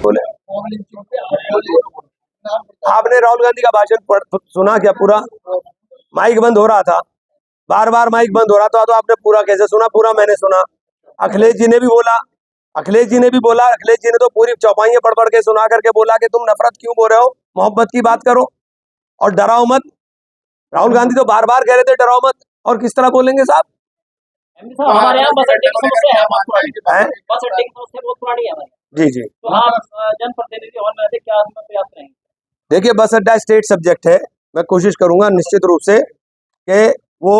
बोले आपने राहुल गांधी का भाषण सुना क्या? पूरा माइक बंद हो रहा था, बार बार माइक बंद हो रहा था, तो आपने पूरा कैसे सुना? पूरा मैंने सुना। अखिलेश जी ने भी बोला, अखिलेश जी ने तो पूरी चौपाइयां पढ़ पढ़ के सुना करके बोला कि तुम नफरत क्यों बोल रहे हो, मोहब्बत की बात करो और डराओ मत। राहुल गांधी तो बार बार कह रहे थे डराओ मत, और किस तरह बोलेंगे साहब? हमारे यहाँ बस अड्डे की समस्या है, बस अड्डे की समस्या बहुत पुरानी है। जी जी, तो आप जनप्रतिनिधि होने से क्या प्रयास करेंगे? देखिए बस अड्डा स्टेट सब्जेक्ट है, मैं कोशिश करूंगा निश्चित रूप से कि वो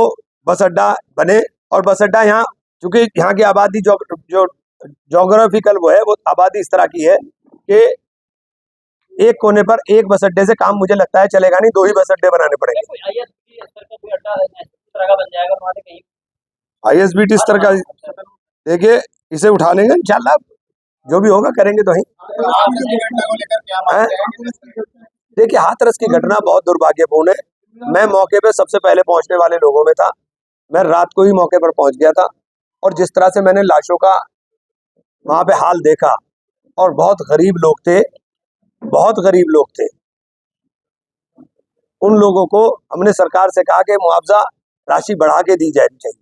बस अड्डा बने। और बस अड्डा यहाँ, चूंकि यहाँ की आबादी जो जोग्राफिकल वो है, वो आबादी इस तरह की है कि एक कोने पर एक बस अड्डे से काम मुझे लगता है चलेगा नहीं, 2 ही बस अड्डे बनाने पड़ेंगे। ISBT स्तर का देखिए इसे उठा लेंगे इंशाल्लाह, जो भी होगा करेंगे तो ही। देखिए हाथरस की घटना बहुत दुर्भाग्यपूर्ण है। मैं मौके पे सबसे पहले पहुंचने वाले लोगों में था, मैं रात को ही मौके पर पहुंच गया था, और जिस तरह से मैंने लाशों का वहां पे हाल देखा, और बहुत गरीब लोग थे, बहुत गरीब लोग थे। उन लोगों को हमने सरकार से कहा कि मुआवजा राशि बढ़ा के दी जानी चाहिए।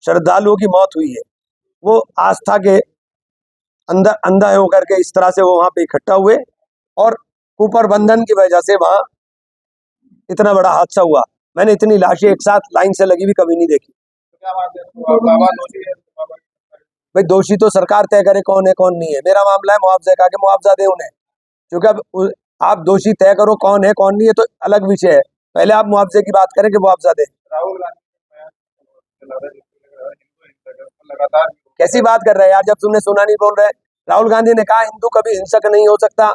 श्रद्धालुओं की मौत हुई है, वो आस्था के अंदर अंधा होकर के इस तरह से वो वहां पे इकट्ठा हुए, और कुप्रबंधन की वजह से वहां इतना बड़ा हादसा हुआ। मैंने इतनी लाशें एक साथ लाइन से लगी हुई कभी नहीं देखी। भाई दोषी तो सरकार तय करे कौन है कौन नहीं है, मेरा मामला है मुआवजे का, कि मुआवजा दे उन्हें। क्योंकि अब आप दोषी तय करो कौन है कौन नहीं है तो अलग विषय है, पहले आप मुआवजे की बात करें कि मुआवजा दे। कैसी बात कर रहे हैं यार, जब तुमने सुना नहीं बोल रहे। राहुल गांधी ने कहा हिंदू कभी हिंसक नहीं हो सकता,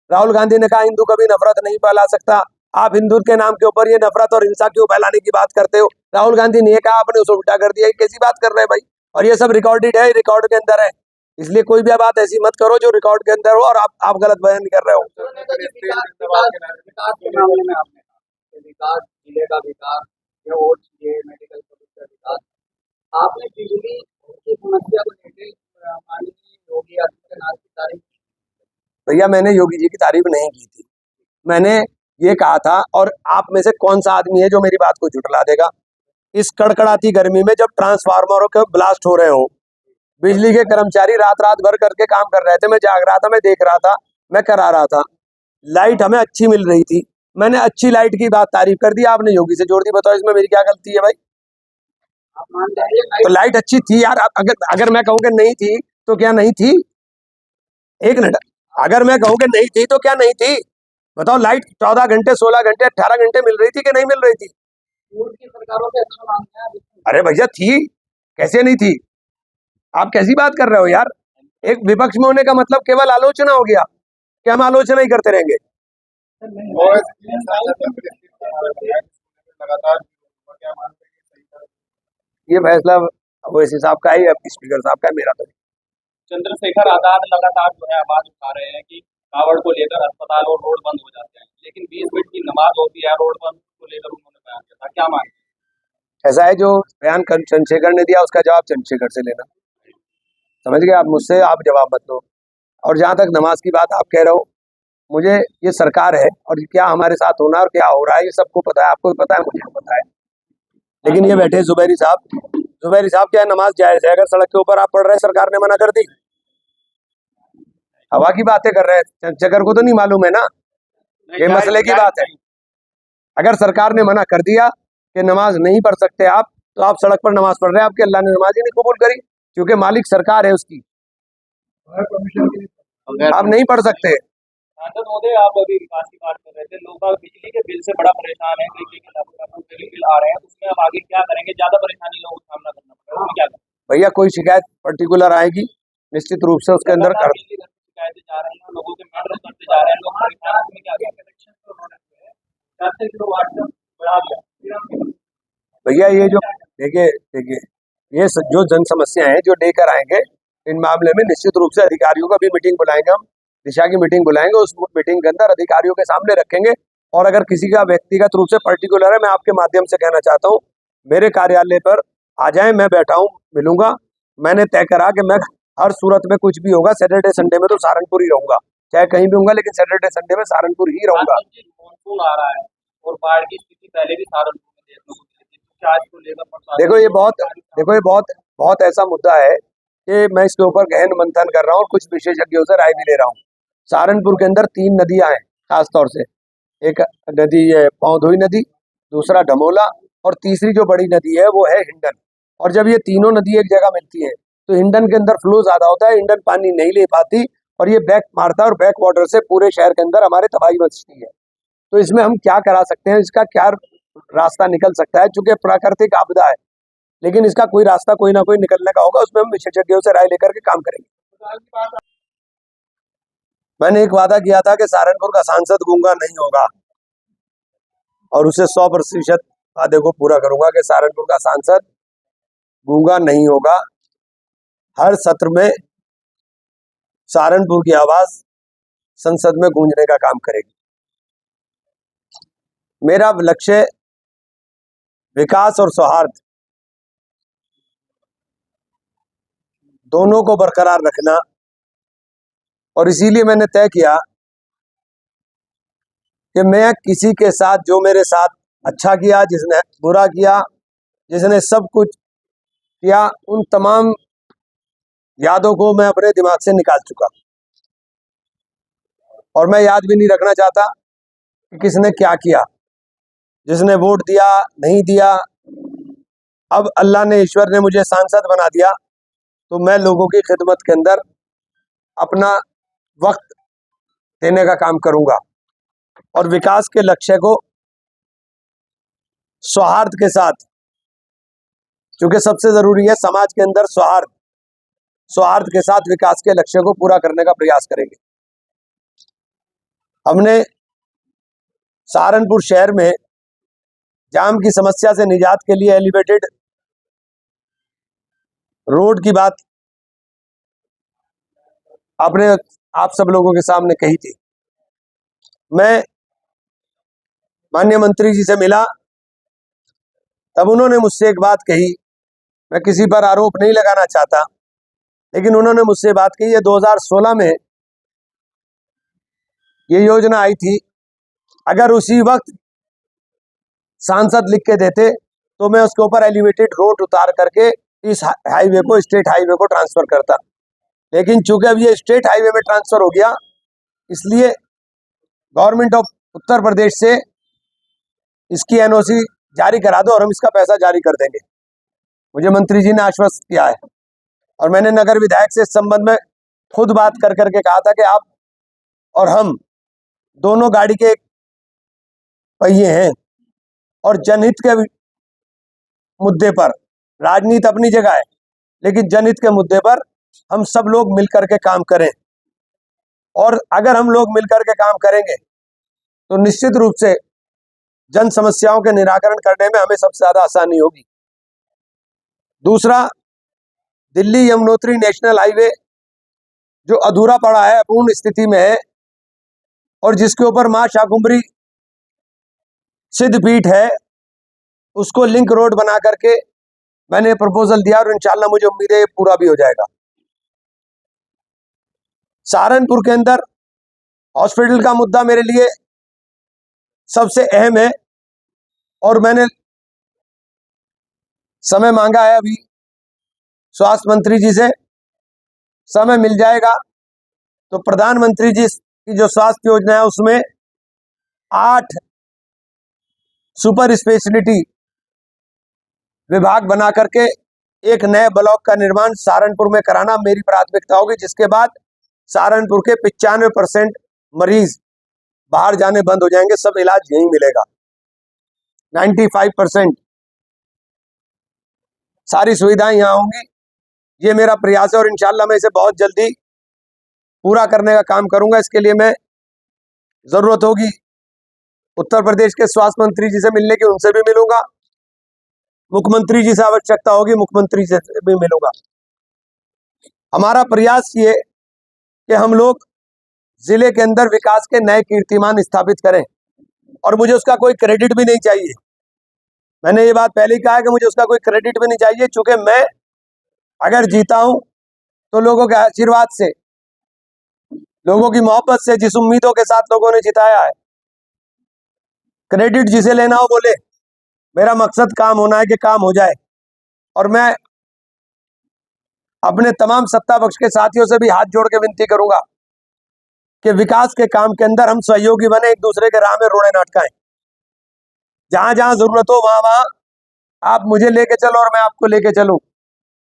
राहुल गांधी ने कहा हिंदू कभी नफरत नहीं फैला सकता। आप हिंदू के नाम के ऊपर ये नफरत और हिंसा क्यों फैलाने की बात करते हो? राहुल गांधी ने ये कहा, आपने उसे उल्टा कर दिया, कैसी बात कर रहे हैं भाई? और ये सब रिकॉर्डेड है, रिकॉर्ड के अंदर है, इसलिए कोई भी बात ऐसी मत करो जो रिकॉर्ड के अंदर हो और आप गलत बयान कर रहे हो। आपने बिजली की समस्या को लेकर माननीय योगी आदित्यनाथ की तारीफ? भैया मैंने योगी जी की तारीफ नहीं की थी, मैंने ये कहा था, और आप में से कौन सा आदमी है जो मेरी बात को झुठला देगा? इस कड़कड़ाती गर्मी में जब ट्रांसफार्मरों के ब्लास्ट हो रहे हो, बिजली के कर्मचारी रात रात भर करके काम कर रहे थे, मैं जाग रहा था, मैं देख रहा था, मैं करा रहा था, लाइट हमें अच्छी मिल रही थी, मैंने अच्छी लाइट की बात तारीफ कर दी, आपने योगी से जोड़ दी। बताओ इसमें मेरी क्या गलती है भाई? तो लाइट अच्छी थी यार, अगर मैं कहूँ कि नहीं थी तो क्या नहीं थी? एक मिनट, अगर मैं कहूँ कि नहीं थी तो क्या नहीं थी? बताओ, लाइट 14 घंटे 16 घंटे 18 घंटे मिल रही थी कि नहीं मिल रही थी? सरकारों से अच्छा मांगते हैं। अरे भैया थी, कैसे नहीं थी? आप कैसी बात कर रहे हो यार? एक विपक्ष में होने का मतलब केवल आलोचना हो गया कि हम आलोचना ही करते रहेंगे? ये फैसला ओवैसी साहब का है या स्पीकर साहब का है, मेरा तो नहीं। चंद्रशेखर आजाद लगातार जो है आवाज उठा रहे हैं कि कावड़ को लेकर अस्पताल और रोड बंद हो जाते हैं, लेकिन 20 मिनट की नमाज होती है, रोड बंद को लेकर उन्होंने बयान दिया था, क्या मानते हैं? ऐसा है, जो बयान चंद्रशेखर ने दिया उसका जवाब चंद्रशेखर से लेना, समझ गए आप? मुझसे आप जवाब मत दो। और जहां तक नमाज की बात आप कह रहे हो, मुझे ये सरकार है और क्या हमारे साथ होना और क्या हो रहा है ये सबको पता है, आपको भी पता है, मुझे पता है। लेकिन ये बैठे जुबैरी साहब क्या नमाज जायज है? अगर सड़क के ऊपर आप पढ़ रहे हैं, सरकार ने मना कर दी, हवा की बातें कर रहे हैं, चंद्रशेखर को तो नहीं मालूम है ना ये मसले की बात है। अगर सरकार ने मना कर दिया कि नमाज नहीं पढ़ सकते आप, तो आप सड़क पर नमाज पढ़ रहे हैं, आपके अल्लाह ने नमाज ही नहीं कबूल करी, क्योंकि मालिक सरकार है उसकी, आप नहीं पढ़ सकते। आप अभी विकास की बात कर रहे थे, लोग बिजली के बिल से बड़ा परेशान है, बिजली बिल आ रहे हैं, उसमें अब आगे क्या करेंगे? ज्यादा परेशानी लोगों को सामना करना पड़ेगा, क्या करें? भैया कोई शिकायत पर्टिकुलर आएगी, निश्चित रूप से उसके अंदर कर शिकायतें जा रही हैं, लोगों के मर्डर करते जा रहे हैं, लोग परेशान, उसमें क्या करें? कनेक्शन तो उन्होंने 4 किलोवाट बढ़ा दिया। भैया ये जो देखिए ये जो जन समस्या है जो लेकर आएंगे, इन मामले में निश्चित रूप से अधिकारियों का भी मीटिंग बुलाएंगे, हम दिशा की मीटिंग बुलाएंगे, उस मीटिंग के अंदर अधिकारियों के सामने रखेंगे। और अगर किसी का व्यक्तिगत रूप से पर्टिकुलर है, मैं आपके माध्यम से कहना चाहता हूँ, मेरे कार्यालय पर आ जाएं, मैं बैठा हूँ, मिलूंगा। मैंने तय करा कि मैं हर सूरत में कुछ भी होगा सैटरडे संडे में तो सहारनपुर ही रहूंगा, चाहे कहीं भी होऊंगा, लेकिन सैटरडे संडे में सहारनपुर ही रहूंगा। राजस्थान जी मानसून आ रहा है और बाढ़ की स्थिति पहले भी सहारनपुर में देखने को मिली थी, तो क्या इसको लेकर प्रशासन देखो ये को बहुत देखो ये बहुत बहुत ऐसा मुद्दा है कि मैं इसके ऊपर गहन मंथन कर रहा हूँ और कुछ विशेषज्ञों से राय भी ले रहा हूँ। सहारनपुर के अंदर 3 नदियां हैं खासतौर से। एक नदी है पौधोई नदी, दूसरा ढमोला, और तीसरी जो बड़ी नदी है वो है हिंडन। और जब ये तीनों नदी एक जगह मिलती है तो हिंडन के अंदर फ्लो ज्यादा होता है, हिंडन पानी नहीं ले पाती और ये बैक मारता है, और बैक वाटर से पूरे शहर के अंदर हमारे तबाही मचती है। तो इसमें हम क्या करा सकते हैं, इसका क्या रास्ता निकल सकता है? चूंकि प्राकृतिक आपदा है, लेकिन इसका कोई रास्ता कोई ना कोई निकलने का होगा, उसमें हम विशेषज्ञों से राय लेकर के काम करेंगे। मैंने एक वादा किया था कि सहारनपुर का सांसद गूंगा नहीं होगा, और उसे 100% वादे को पूरा करूंगा कि सहारनपुर का सांसद गूंगा नहीं होगा। हर सत्र में सहारनपुर की आवाज संसद में गूंजने का काम करेगी। मेरा लक्ष्य विकास और सौहार्द दोनों को बरकरार रखना, और इसीलिए मैंने तय किया कि मैं किसी के साथ, जो मेरे साथ अच्छा किया, जिसने बुरा किया, जिसने सब कुछ किया, उन तमाम यादों को मैं अपने दिमाग से निकाल चुका, और मैं याद भी नहीं रखना चाहता कि किसने क्या किया, जिसने वोट दिया नहीं दिया। अब अल्लाह ने, ईश्वर ने मुझे सांसद बना दिया, तो मैं लोगों की खिदमत के अंदर अपना वक्त देने का काम करूंगा, और विकास के लक्ष्य को सौहार्द के साथ, क्योंकि सबसे जरूरी है समाज के अंदर सौहार्द के साथ विकास के लक्ष्य को पूरा करने का प्रयास करेंगे। हमने सहारनपुर शहर में जाम की समस्या से निजात के लिए एलिवेटेड रोड की बात आप सब लोगों के सामने कही थी। मैं माननीय मंत्री जी से मिला, तब उन्होंने मुझसे एक बात कही, मैं किसी पर आरोप नहीं लगाना चाहता, लेकिन उन्होंने मुझसे बात कही, ये 2016 में ये योजना आई थी, अगर उसी वक्त सांसद लिख के देते तो मैं उसके ऊपर एलिवेटेड रोड उतार करके इस हाईवे को, स्टेट हाईवे को ट्रांसफर करता। लेकिन चूंकि अब ये स्टेट हाईवे में ट्रांसफर हो गया, इसलिए गवर्नमेंट ऑफ उत्तर प्रदेश से इसकी एनओसी जारी करा दो और हम इसका पैसा जारी कर देंगे। मुझे मंत्री जी ने आश्वस्त किया है, और मैंने नगर विधायक से इस संबंध में खुद बात कर करके कहा था कि आप और हम दोनों गाड़ी के पहिए हैं, और जनहित के मुद्दे पर, राजनीति अपनी जगह है, लेकिन जनहित के मुद्दे पर हम सब लोग मिलकर के काम करें। और अगर हम लोग मिलकर के काम करेंगे तो निश्चित रूप से जन समस्याओं के निराकरण करने में हमें सबसे ज्यादा आसानी होगी। दूसरा, दिल्ली यमुनोत्री नेशनल हाईवे जो अधूरा पड़ा है, अपूर्ण स्थिति में है, और जिसके ऊपर मां शाकुंभरी सिद्धपीठ है, उसको लिंक रोड बना करके मैंने प्रपोजल दिया, और इंशाल्लाह मुझे उम्मीद है ये पूरा भी हो जाएगा। सहारनपुर के अंदर हॉस्पिटल का मुद्दा मेरे लिए सबसे अहम है, और मैंने समय मांगा है अभी स्वास्थ्य मंत्री जी से। समय मिल जाएगा तो प्रधानमंत्री जी की जो स्वास्थ्य योजना है उसमें 8 सुपर स्पेशलिटी विभाग बना करके एक नए ब्लॉक का निर्माण सहारनपुर में कराना मेरी प्राथमिकता होगी, जिसके बाद सहारनपुर के 95% मरीज बाहर जाने बंद हो जाएंगे, सब इलाज यहीं मिलेगा। 95% सारी सुविधाएं यहाँ होंगी। ये मेरा प्रयास है, और इंशाल्लाह मैं इसे बहुत जल्दी पूरा करने का काम करूंगा। इसके लिए मैं, जरूरत होगी उत्तर प्रदेश के स्वास्थ्य मंत्री जी से मिलने की, उनसे भी मिलूंगा। मुख्यमंत्री जी से आवश्यकता होगी, मुख्यमंत्री से भी मिलूंगा। हमारा प्रयास ये कि हम लोग जिले के अंदर विकास के नए कीर्तिमान स्थापित करें, और मुझे उसका कोई क्रेडिट भी नहीं चाहिए। मैंने ये बात पहले ही कहा है कि मुझे उसका कोई क्रेडिट भी नहीं चाहिए, चूंकि मैं अगर जीता हूं तो लोगों के आशीर्वाद से, लोगों की मोहब्बत से, जिस उम्मीदों के साथ लोगों ने जिताया है। क्रेडिट जिसे लेना हो बोले, मेरा मकसद काम होना है कि काम हो जाए। और मैं अपने तमाम सत्ता पक्ष के साथियों से भी हाथ जोड़ के विनती करूंगा कि विकास के काम के अंदर हम सहयोगी बने, एक दूसरे के राह में रोड़े ना अटकाएं। जहां जहां जरूरत हो वहां वहां आप मुझे लेके चलो और मैं आपको लेके चलूं,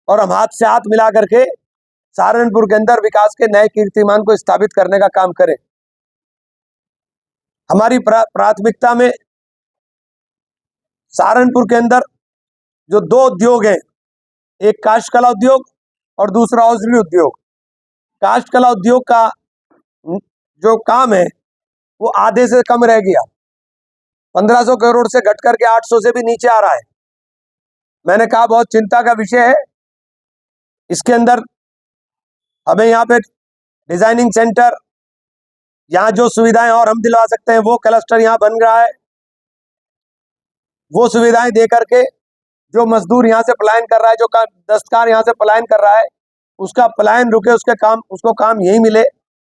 और हम हाथ से हाथ मिला करके सहारनपुर के अंदर विकास के नए कीर्तिमान को स्थापित करने का काम करें। हमारी प्राथमिकता में सहारनपुर के अंदर जो दो उद्योग हैं, एक काष्ठ कला उद्योग और दूसरा औषधि उद्योग। काष्ठ कला उद्योग का जो काम है वो आधे से कम रह गया, 1500 करोड़ से घट करके 800 से भी नीचे आ रहा है। मैंने कहा बहुत चिंता का विषय है। इसके अंदर हमें यहाँ पे डिजाइनिंग सेंटर, यहाँ जो सुविधाएं और हम दिलवा सकते हैं वो क्लस्टर यहाँ बन रहा है। वो सुविधाएं दे करके जो मजदूर यहाँ से पलायन कर रहा है, जो दस्तकार यहाँ से पलायन कर रहा है, उसका पलायन रुके, उसको काम यही मिले,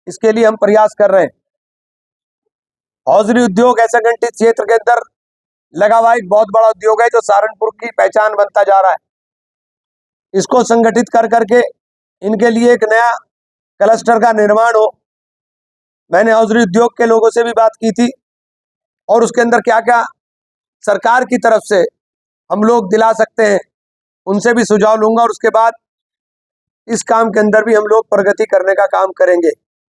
इसके लिए हम प्रयास कर रहे हैं। हौजरी उद्योग ऐसा घंटित क्षेत्र के अंदर लगा हुआ एक बहुत बड़ा उद्योग है जो सहारनपुर की पहचान बनता जा रहा है। इसको संगठित कर करके इनके लिए एक नया क्लस्टर का निर्माण हो। मैंने हौजरी उद्योग के लोगों से भी बात की थी, और उसके अंदर क्या क्या सरकार की तरफ से हम लोग दिला सकते हैं उनसे भी सुझाव लूंगा, और उसके बाद इस काम के अंदर भी हम लोग प्रगति करने का काम करेंगे।